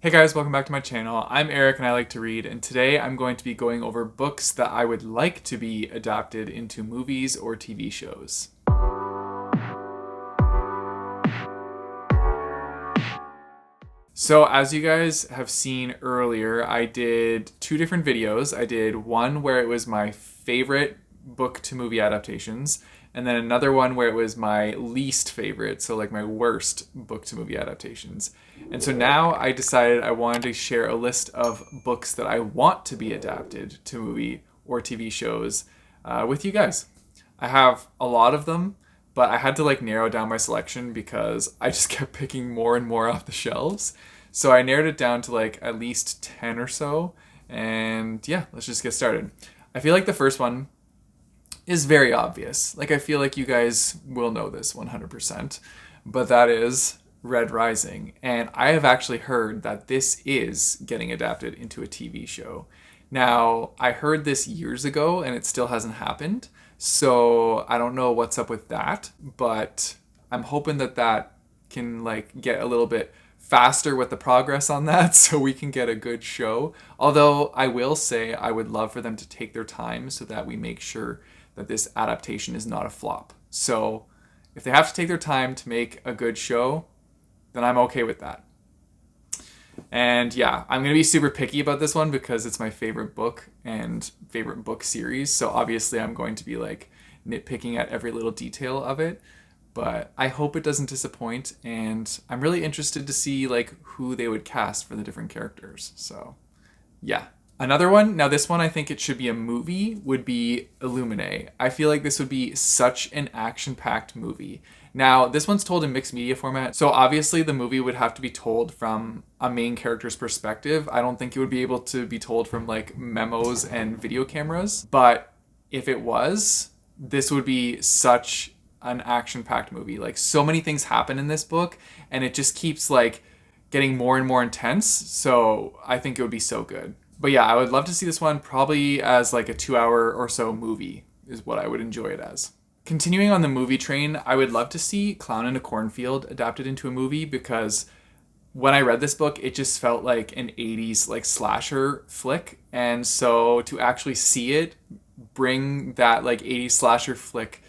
Hey guys, welcome back to my channel. I'm Eric and I like to read, and today I'm going to be going over books that I would like to be adapted into movies or TV shows. So as you guys have seen earlier, I did two different videos. I did one where it was my favorite book to movie adaptations, and then another one where it was my least favorite, so like my worst book to movie adaptations. And so now I decided I wanted to share a list of books that I want to be adapted to movie or TV shows with you guys. I have a lot of them, but I had to like narrow down my selection because I just kept picking more and more off the shelves. So I narrowed it down to like at least 10 or so. And yeah, let's just get started. I feel like the first one is very obvious. Like, I feel like you guys will know this 100%, but that is Red Rising. And I have actually heard that this is getting adapted into a TV show. Now, I heard this years ago and it still hasn't happened. So I don't know what's up with that, but I'm hoping that that can like get a little bit faster with the progress on that so we can get a good show. Although I will say I would love for them to take their time so that we make sure that this adaptation is not a flop. So if they have to take their time to make a good show, then I'm okay with that. And yeah, I'm going to be super picky about this one because it's my favorite book and favorite book series. So obviously I'm going to be like nitpicking at every little detail of it. But I hope it doesn't disappoint, and I'm really interested to see like who they would cast for the different characters. So yeah. Another one, now this one I think it should be a movie, would be Illuminae. I feel like this would be such an action-packed movie. Now, this one's told in mixed media format, so obviously the movie would have to be told from a main character's perspective. I don't think it would be able to be told from like memos and video cameras, but if it was, this would be such an action-packed movie. Like, so many things happen in this book, and it just keeps like getting more and more intense, so I think it would be so good. But yeah, I would love to see this one probably as like a 2 hour or so movie is what I would enjoy it as. Continuing on the movie train, I would love to see Clown in a Cornfield adapted into a movie because when I read this book, it just felt like an 80s like slasher flick. And so to actually see it bring that like 80s slasher flick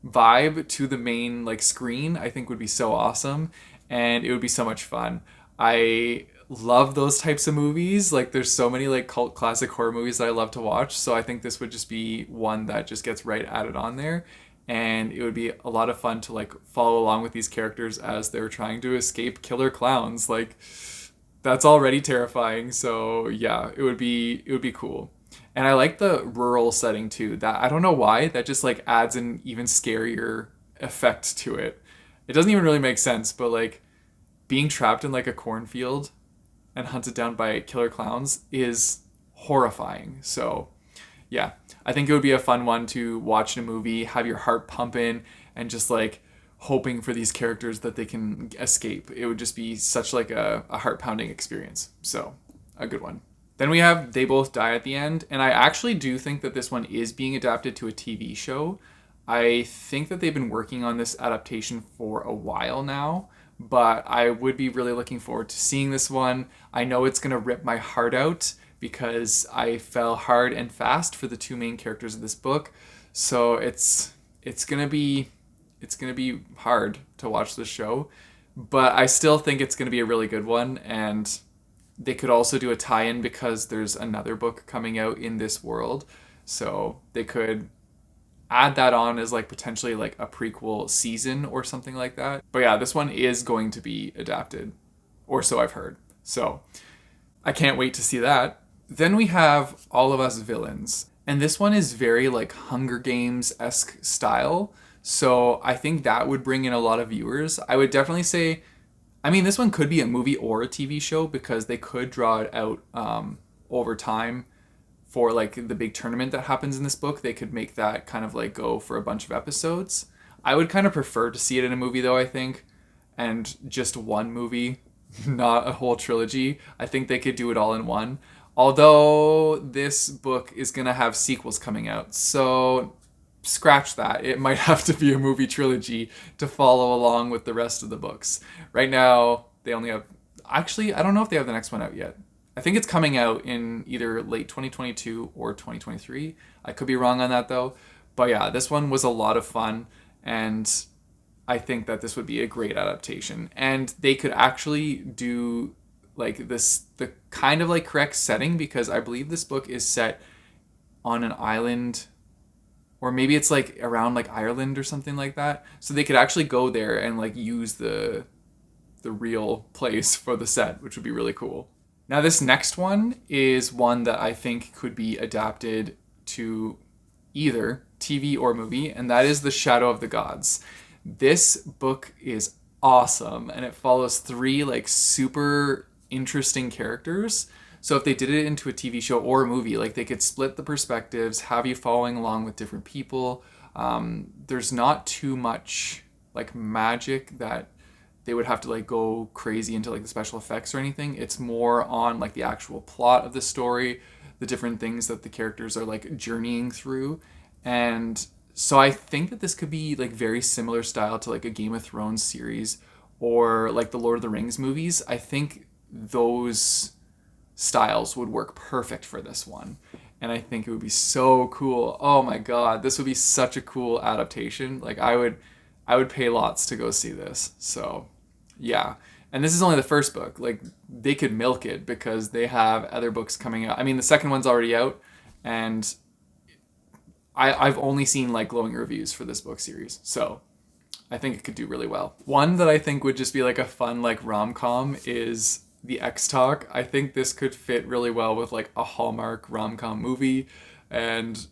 vibe to the main like screen, I think would be so awesome, and it would be so much fun. I love those types of movies. Like, there's so many like cult classic horror movies that I love to watch, so I think this would just be one that just gets right added on there, and it would be a lot of fun to like follow along with these characters as they're trying to escape killer clowns. Like, that's already terrifying, so yeah, it would be cool. And I like the rural setting too. That, I don't know why, that just like adds an even scarier effect to it. It doesn't even really make sense, but like being trapped in like a cornfield and hunted down by killer clowns is horrifying. So yeah, I think it would be a fun one to watch in a movie, have your heart pumping, and just like hoping for these characters that they can escape. It would just be such like a heart pounding experience. So a good one. Then we have They Both Die at the End, and I actually do think that this one is being adapted to a TV show. I think that they've been working on this adaptation for a while now, but I would be really looking forward to seeing this one. I know it's going to rip my heart out because I fell hard and fast for the two main characters of this book. So it's going to be hard to watch this show, but I still think it's going to be a really good one, and they could also do a tie-in because there's another book coming out in this world. So they could add that on as like potentially like a prequel season or something like that. But yeah, this one is going to be adapted, or so I've heard. So I can't wait to see that. Then we have All of Us Villains. And this one is very like Hunger Games-esque style. So I think that would bring in a lot of viewers. I would definitely say, I mean, this one could be a movie or a TV show because they could draw it out over time for like the big tournament that happens in this book. They could make that kind of like go for a bunch of episodes. I would kind of prefer to see it in a movie though, I think, and just one movie, not a whole trilogy. I think they could do it all in one. Although this book is going to have sequels coming out, so scratch that. It might have to be a movie trilogy to follow along with the rest of the books. Right now, they only have, Actually, I don't know if they have the next one out yet. I think it's coming out in either late 2022 or 2023. I could be wrong on that though. But yeah, this one was a lot of fun, and I think that this would be a great adaptation. And they could actually do like this, the kind of like correct setting, because I believe this book is set on an island, or maybe it's like around like Ireland or something like that. So they could actually go there and like use the real place for the set, which would be really cool. Now, this next one is one that I think could be adapted to either TV or movie, and that is The Shadow of the Gods. This book is awesome, and it follows three like super interesting characters. So if they did it into a TV show or a movie, like they could split the perspectives, have you following along with different people. There's not too much like magic that they would have to like go crazy into like the special effects or anything. It's more on like the actual plot of the story, the different things that the characters are like journeying through. And so I think that this could be like very similar style to like a Game of Thrones series or like the Lord of the Rings movies. I think those styles would work perfect for this one. And I think it would be so cool. Oh my god, this would be such a cool adaptation. Like I would pay lots to go see this. So, yeah. And this is only the first book. Like they could milk it because they have other books coming out. I mean, the second one's already out, and I've only seen like glowing reviews for this book series. So, I think it could do really well. One that I think would just be like a fun like rom-com is The X-Talk. I think this could fit really well with like a Hallmark rom-com movie and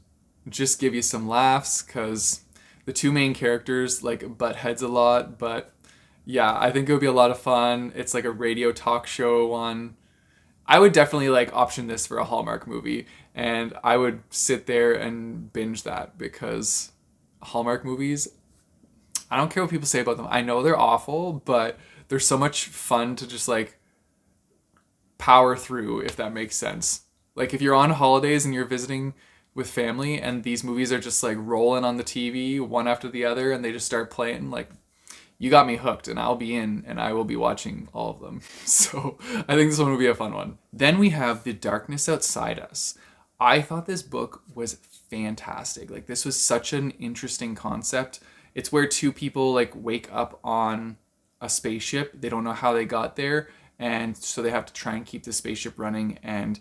just give you some laughs, because the two main characters like butt heads a lot. But yeah, I think it would be a lot of fun. It's like a radio talk show one. I would definitely like option this for a Hallmark movie, and I would sit there and binge that, because Hallmark movies, I don't care what people say about them. I know they're awful, but they're so much fun to just like power through, if that makes sense. Like if you're on holidays and you're visiting with family and these movies are just like rolling on the TV one after the other and they just start playing, like you got me hooked, and I'll be in and I will be watching all of them. So I think this one will be a fun one. Then we have The Darkness Outside Us. I thought this book was fantastic. Like this was such an interesting concept. It's where two people like wake up on a spaceship. They don't know how they got there, and so they have to try and keep the spaceship running, and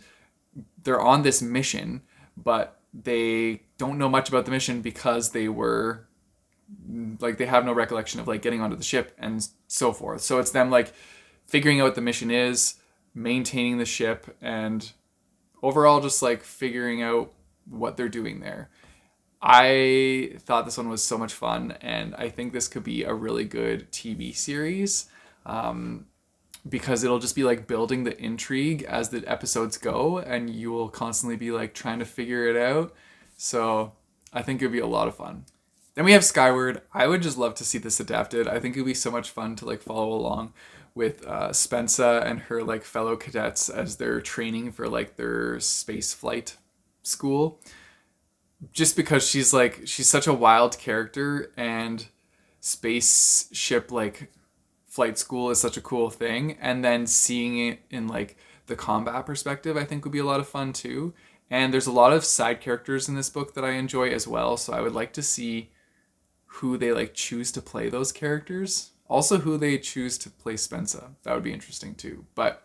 they're on this mission, but they don't know much about the mission because they were like, they have no recollection of like getting onto the ship and so forth. So it's them like figuring out what the mission is, maintaining the ship, and overall just like figuring out what they're doing there. I thought this one was so much fun, and I think this could be a really good TV series, because it'll just be like building the intrigue as the episodes go, and you will constantly be like trying to figure it out. So I think it would be a lot of fun. Then we have Skyward. I would just love to see this adapted. I think it would be so much fun to like follow along with Spensa and her like fellow cadets as they're training for like their space flight school. Just because she's such a wild character, and spaceship like flight school is such a cool thing, and then seeing it in like the combat perspective I think would be a lot of fun too. And there's a lot of side characters in this book that I enjoy as well, so I would like to see who they like choose to play those characters. Also who they choose to play Spensa. That would be interesting too. But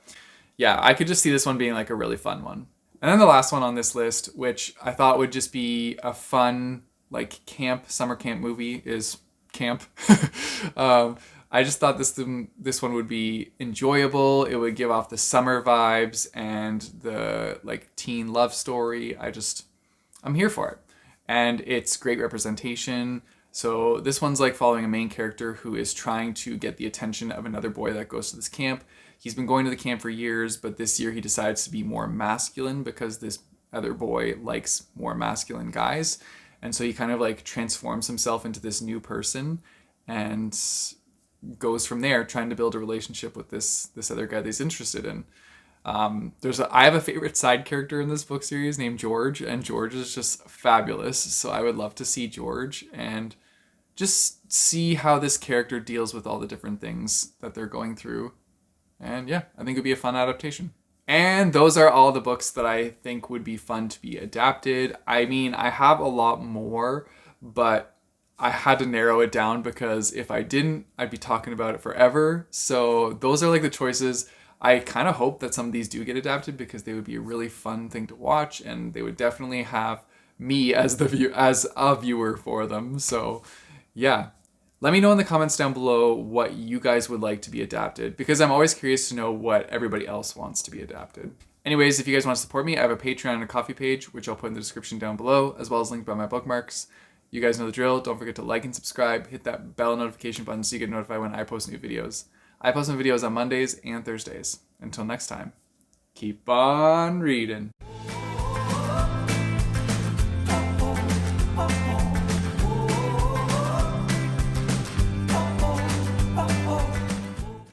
yeah, I could just see this one being like a really fun one. And then the last one on this list, which I thought would just be a fun like summer camp movie, is Camp. I just thought this one would be enjoyable. It would give off the summer vibes and the like teen love story. I'm here for it. And it's great representation. So this one's like following a main character who is trying to get the attention of another boy that goes to this camp. He's been going to the camp for years, but this year he decides to be more masculine because this other boy likes more masculine guys. And so he kind of like transforms himself into this new person and goes from there, trying to build a relationship with this other guy that he's interested in. I have a favorite side character in this book series named George, and George is just fabulous. So I would love to see George and just see how this character deals with all the different things that they're going through. And yeah, I think it would be a fun adaptation. And those are all the books that I think would be fun to be adapted. I mean, I have a lot more, but I had to narrow it down because if I didn't, I'd be talking about it forever. So those are like the choices. I kind of hope that some of these do get adapted because they would be a really fun thing to watch, and they would definitely have me as as a viewer for them. So yeah, let me know in the comments down below what you guys would like to be adapted, because I'm always curious to know what everybody else wants to be adapted. Anyways, if you guys want to support me, I have a Patreon and a Coffee page, which I'll put in the description down below, as well as linked by my bookmarks. You guys know the drill. Don't forget to like and subscribe. Hit that bell notification button so you get notified when I post new videos. I post my videos on Mondays and Thursdays. Until next time, keep on reading.